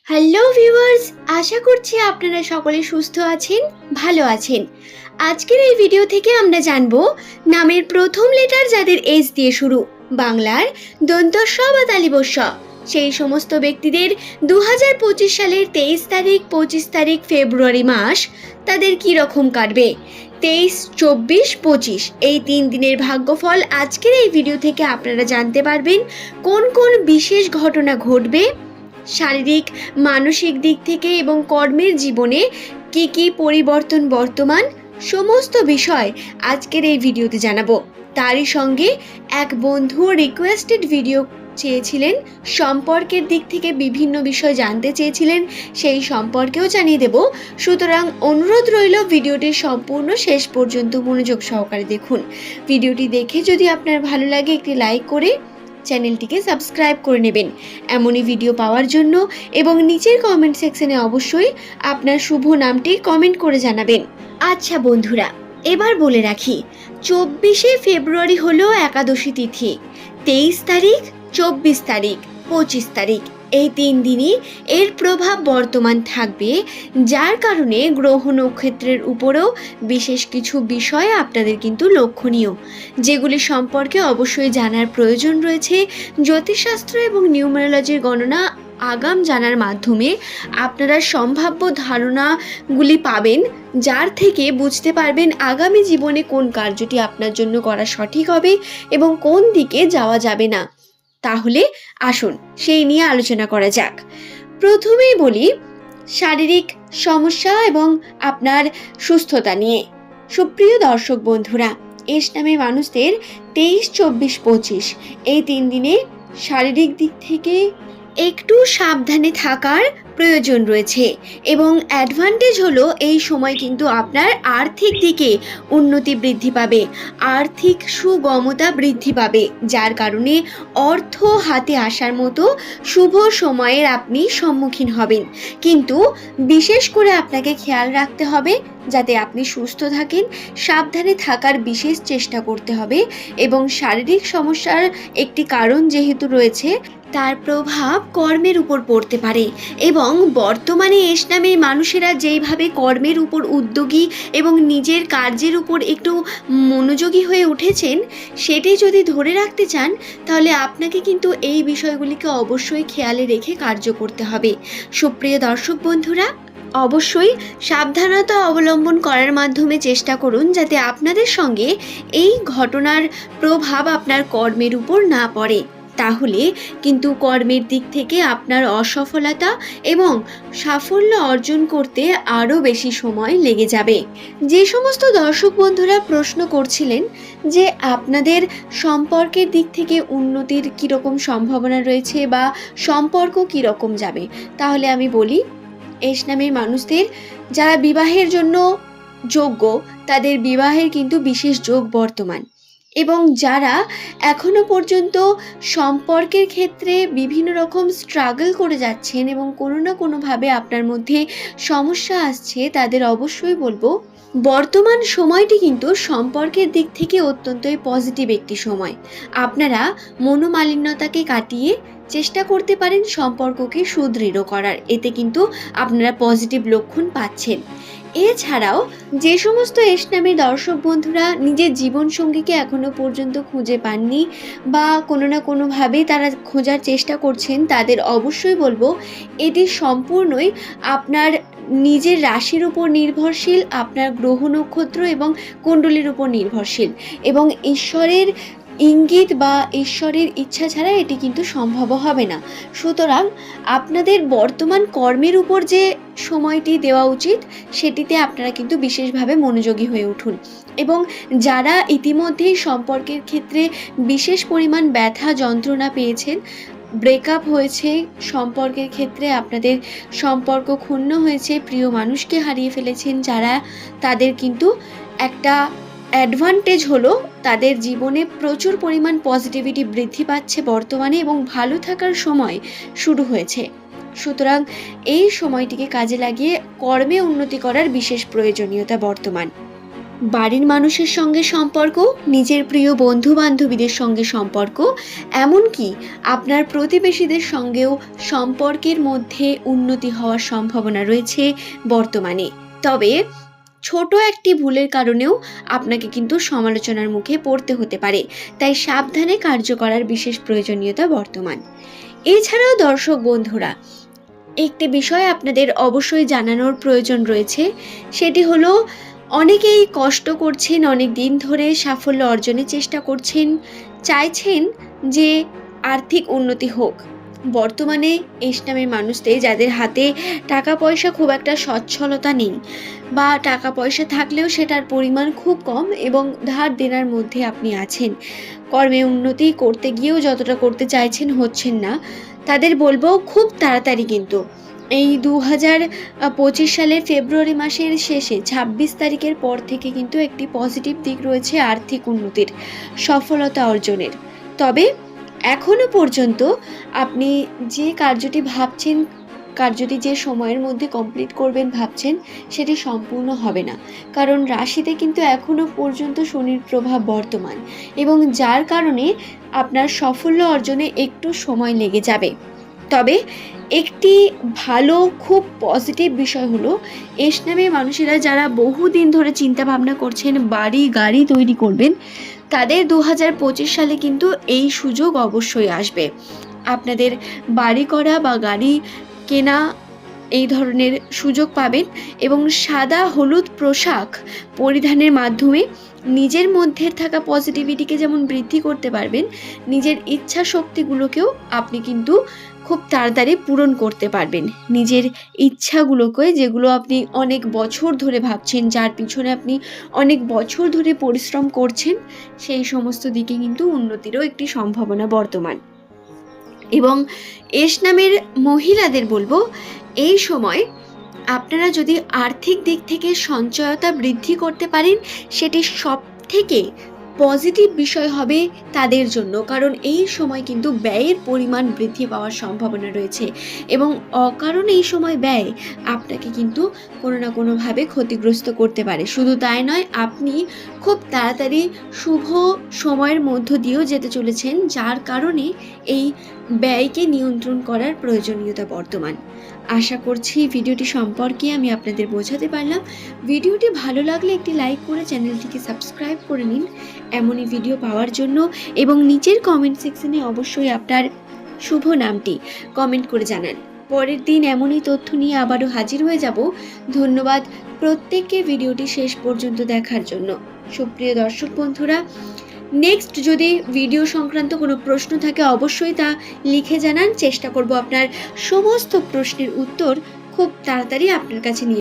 Hello viewers, আশা করছি আপনারা সকলে সুস্থ আছেন, ভালো আছেন। আজকের এই ভিডিও থেকে আমরা জানব নামের প্রথম লেটার যাদের এস দিয়ে শুরু, বাংলার দন্ত স বা তালিবস্য, সেই সমস্ত ব্যক্তিদের 2025 সালের 23 তারিখ 25 তারিখ ফেব্রুয়ারি মাস তাদের কি রকম কাটবে। 23, 24, 25 এই 3 দিনের ভাগ্যফল আজকের এই ভিডিও থেকে আপনারা জানতে পারবেন। কোন কোন বিশেষ ঘটনা ঘটবে, শারীরিক মানসিক দিক থেকে এবং কর্মের জীবনে কি কি পরিবর্তন বর্তমান, সমস্ত বিষয় আজকের এই ভিডিওতে জানাবো। তারই সঙ্গে এক বন্ধু রিকোয়েস্টেড ভিডিও চেয়েছিলেন, সম্পর্কের দিক থেকে বিভিন্ন বিষয় জানতে চেয়েছিলেন, সেই সম্পর্কেও জানিয়ে দেব। সুতরাং অনুরোধ রইল ভিডিওটি সম্পূর্ণ শেষ পর্যন্ত মনোযোগ সহকারে দেখুন। ভিডিওটি দেখে যদি আপনার ভালো লাগে একটি লাইক করে চ্যানেলটিকে সাবস্ক্রাইব করে নেবেন এমনই ভিডিও পাওয়ার জন্য, এবং নিচের কমেন্ট সেকশনে অবশ্যই আপনার শুভ নামটি কমেন্ট করে জানাবেন। আচ্ছা বন্ধুরা, এবার বলে রাখি 24শে ফেব্রুয়ারি হলো একাদশী তিথি। 23 তারিখ, 24 তারিখ, 25 তারিখ এই 3 দিনই এর প্রভাব বর্তমান থাকবে, যার কারণে গ্রহ নক্ষত্রের উপরেও বিশেষ কিছু বিষয় আপনাদের কিন্তু লক্ষণীয়, যেগুলি সম্পর্কে অবশ্যই জানার প্রয়োজন রয়েছে। জ্যোতিষশাস্ত্র এবং নিউমেরোলজির গণনা আগাম জানার মাধ্যমে আপনারা সম্ভাব্য ধারণাগুলি পাবেন, যার থেকে বুঝতে পারবেন আগামী জীবনে কোন কার্যটি আপনার জন্য করা সঠিক হবে এবং কোন দিকে যাওয়া যাবে না। তাহলে আসুন সেই নিয়ে আলোচনা করা যাক। প্রথমেই বলি শারীরিক সমস্যা এবং আপনার সুস্থতা নিয়ে। সুপ্রিয় দর্শক বন্ধুরা, এস নামে মানুষদের 23, 24, 25 এই 3 দিনে শারীরিক দিক থেকে একটু সাবধানে থাকার প্রয়োজন রয়েছে, এবং অ্যাডভান্টেজ হলো এই সময় কিন্তু আপনার আর্থিক দিকে উন্নতি বৃদ্ধি পাবে, আর্থিক সুগমতা বৃদ্ধি পাবে, যার কারণে অর্থ হাতে আসার মতো শুভ সময়ের আপনি সম্মুখীন হবেন। কিন্তু বিশেষ করে আপনাকে খেয়াল রাখতে হবে যাতে আপনি সুস্থ থাকেন, সাবধানে থাকার বিশেষ চেষ্টা করতে হবে, এবং শারীরিক সমস্যার একটি কারণ যেহেতু রয়েছে তার প্রভাব কর্মের উপর পড়তে পারে, এবং বর্তমানে এস নামের মানুষেরা যেইভাবে কর্মের উপর উদ্যোগী এবং নিজের কার্যের উপর একটু মনোযোগী হয়ে উঠেছেন, সেটি যদি ধরে রাখতে চান তাহলে আপনাকে কিন্তু এই বিষয়গুলিকে অবশ্যই খেয়ালে রেখে কার্য করতে হবে। সুপ্রিয় দর্শক বন্ধুরা, অবশ্যই সাবধানতা অবলম্বন করার মাধ্যমে চেষ্টা করুন যাতে আপনাদের সঙ্গে এই ঘটনার প্রভাব আপনার কর্মের উপর না পড়ে। তাহলে কিন্তু কর্মের দিক থেকে আপনার অসফলতা এবং সাফল্য অর্জন করতে আরও বেশি সময় লেগে যাবে। যে সমস্ত দর্শক বন্ধুরা প্রশ্ন করছিলেন যে আপনাদের সম্পর্কের দিক থেকে উন্নতির কীরকম সম্ভাবনা রয়েছে বা সম্পর্ক কীরকম যাবে, তাহলে আমি বলি এস নামের মানুষদের যারা বিবাহের জন্য যোগ্য তাদের বিবাহের কিন্তু বিশেষ যোগ বর্তমান, এবং যারা এখনো পর্যন্ত সম্পর্কের ক্ষেত্রে বিভিন্ন রকম স্ট্রাগল করে যাচ্ছেন এবং কোনো না কোনোভাবে আপনার মধ্যে সমস্যা আসছে, তাদের অবশ্যই বলবো বর্তমান সময়টি কিন্তু সম্পর্কের দিক থেকে অত্যন্তই পজিটিভ একটি সময়। আপনারা মনোমালিন্যতাকে কাটিয়ে চেষ্টা করতে পারেন সম্পর্ককে সুদৃঢ় করার, এতে কিন্তু আপনারা পজিটিভ লক্ষণ পাচ্ছেন। এছাড়াও যে সমস্ত এস নামের দর্শক বন্ধুরা নিজের জীবনসঙ্গীকে এখনো পর্যন্ত খুঁজে পাননি বা কোনো না কোনোভাবে তারা খোঁজার চেষ্টা করছেন, তাদের অবশ্যই বলবো এটি সম্পূর্ণই আপনার নিজের রাশির উপর নির্ভরশীল, আপনার গ্রহ নক্ষত্র এবং কুণ্ডলীর উপর নির্ভরশীল, এবং ঈশ্বরের ইঙ্গিত বা ঈশ্বরের ইচ্ছা ছাড়া এটি কিন্তু সম্ভব হবে না। সুতরাং আপনাদের বর্তমান কর্মের উপর যে সময়টি দেওয়া উচিত সেটিতে আপনারা কিন্তু বিশেষভাবে মনোযোগী হয়ে উঠুন, এবং যারা ইতিমধ্যেই সম্পর্কের ক্ষেত্রে বিশেষ পরিমাণ ব্যথা যন্ত্রণা পেয়েছেন, ব্রেকআপ হয়েছে সম্পর্কের ক্ষেত্রে, আপনাদের সম্পর্ক ক্ষুণ্ণ হয়েছে, প্রিয় মানুষকে হারিয়ে ফেলেছেন যারা, তাদের কিন্তু একটা অ্যাডভান্টেজ হলো তাদের জীবনে প্রচুর পরিমাণ পজিটিভিটি বৃদ্ধি পাচ্ছে বর্তমানে, এবং ভালো থাকার সময় শুরু হয়েছে। সুতরাং এই সময়টিকে কাজে লাগিয়ে কর্মে উন্নতি করার বিশেষ প্রয়োজনীয়তা বর্তমান। বাড়ির মানুষের সঙ্গে সম্পর্ক, নিজের প্রিয় বন্ধু বান্ধবীদের সঙ্গে সম্পর্ক, এমনকি আপনার প্রতিবেশীদের সঙ্গেও সম্পর্কের মধ্যে উন্নতি হওয়ার সম্ভাবনা রয়েছে বর্তমানে। তবে ছোট একটি ভুলের কারণেও আপনাকে কিন্তু সমালোচনার মুখে পড়তে হতে পারে, তাই সাবধানে কার্য করার বিশেষ প্রয়োজনীয়তা বর্তমান। এছাড়াও দর্শক বন্ধুরা, একটি বিষয় আপনাদের অবশ্যই জানানোর প্রয়োজন রয়েছে, সেটি হলো অনেকেই কষ্ট করছেন, অনেক দিন ধরে সাফল্য অর্জনের চেষ্টা করছেন, চাইছেন যে আর্থিক উন্নতি হোক। বর্তমানে এস নামের মানুষদের যাদের হাতে টাকা পয়সা খুব একটা সচ্ছলতা নেই, বা টাকা পয়সা থাকলেও সেটার পরিমাণ খুব কম এবং ধার দেনার মধ্যে আপনি আছেন, কর্মে উন্নতি করতে গিয়েও যতটা করতে চাইছেন হচ্ছেন না, তাদের বলবো খুব তাড়াতাড়ি কিন্তু এই 2025 সালের ফেব্রুয়ারি মাসের শেষে 26 তারিখের পর থেকে কিন্তু একটি পজিটিভ দিক রয়েছে আর্থিক উন্নতির, সফলতা অর্জনের। তবে এখনো পর্যন্ত আপনি যে কার্যটি ভাবছেন, কার্যটি যে সময়ের মধ্যে কমপ্লিট করবেন ভাবছেন, সেটি সম্পূর্ণ হবে না, কারণ রাশিতে কিন্তু এখনো পর্যন্ত শনির প্রভাব বর্তমান, এবং যার কারণে আপনার সাফল্য অর্জনে একটু সময় লেগে যাবে। তবে একটি ভালো খুব পজিটিভ বিষয় হলো, এস নামে মানুষেরা যারা বহুদিন ধরে চিন্তা ভাবনা করছেন বাড়ি গাড়ি তৈরি করবেন, তাদের 2025 সালে কিন্তু এই সুযোগ অবশ্যই আসবে। আপনাদের বাড়ি করা বা গাড়ি কেনা এই ধরনের সুযোগ পাবেন, এবং সাদা হলুদ পোশাক পরিধানের মাধ্যমে নিজের মধ্যে থাকা পজিটিভিটিকে যেমন বৃদ্ধি করতে পারবেন, নিজের ইচ্ছা শক্তিগুলোকেও আপনি কিন্তু খুব তাড়াতাড়ি পূরণ করতে পারবেন। নিজের ইচ্ছাগুলোকে, যেগুলো আপনি অনেক বছর ধরে ভাবছেন, যার পিছনে আপনি অনেক বছর ধরে পরিশ্রম করছেন, সেই সমস্ত দিকে কিন্তু উন্নতিরও একটি সম্ভাবনা বর্তমান। এবং এস নামের মহিলাদের বলবো, এই সময় আপনারা যদি আর্থিক দিক থেকে সঞ্চয়তা বৃদ্ধি করতে পারেন, সেটি সব থেকে পজিটিভ বিষয় হবে তাদের জন্য, কারণ এই সময় কিন্তু ব্যয়ের পরিমাণ বৃদ্ধি পাওয়ার সম্ভাবনা রয়েছে, এবং অকারণ এই সময় ব্যয় আপনাকে কিন্তু কোনো না কোনোভাবে ক্ষতিগ্রস্ত করতে পারে। শুধু তাই নয়, আপনি খুব তাড়াতাড়ি শুভ সময়ের মধ্য দিয়েও যেতে চলেছেন, যার কারণে এই ব্যয়কে নিয়ন্ত্রণ করার প্রয়োজনীয়তা বর্তমান। আশা করছি ভিডিওটি সম্পর্কে আমি আপনাদের বোঝাতে পারলাম। ভিডিওটি ভালো লাগলে একটি লাইক করে চ্যানেলটিকে সাবস্ক্রাইব করে নিন এমনই ভিডিও পাওয়ার জন্য, এবং নিচের কমেন্ট সেকশনে অবশ্যই আপনার শুভ নামটি কমেন্ট করে জানান। পরের দিন এমনই তথ্য নিয়ে আবারও হাজির হয়ে যাব। ধন্যবাদ প্রত্যেককে ভিডিওটি শেষ পর্যন্ত দেখার জন্য। সুপ্রিয় দর্শক বন্ধুরা, নেক্সট যদি ভিডিও সংক্রান্ত কোনো প্রশ্ন থাকে অবশ্যই তা লিখে জানান, চেষ্টা করব আপনার সমস্ত প্রশ্নের উত্তর খুব তাড়াতাড়ি আপনার কাছে নিয়ে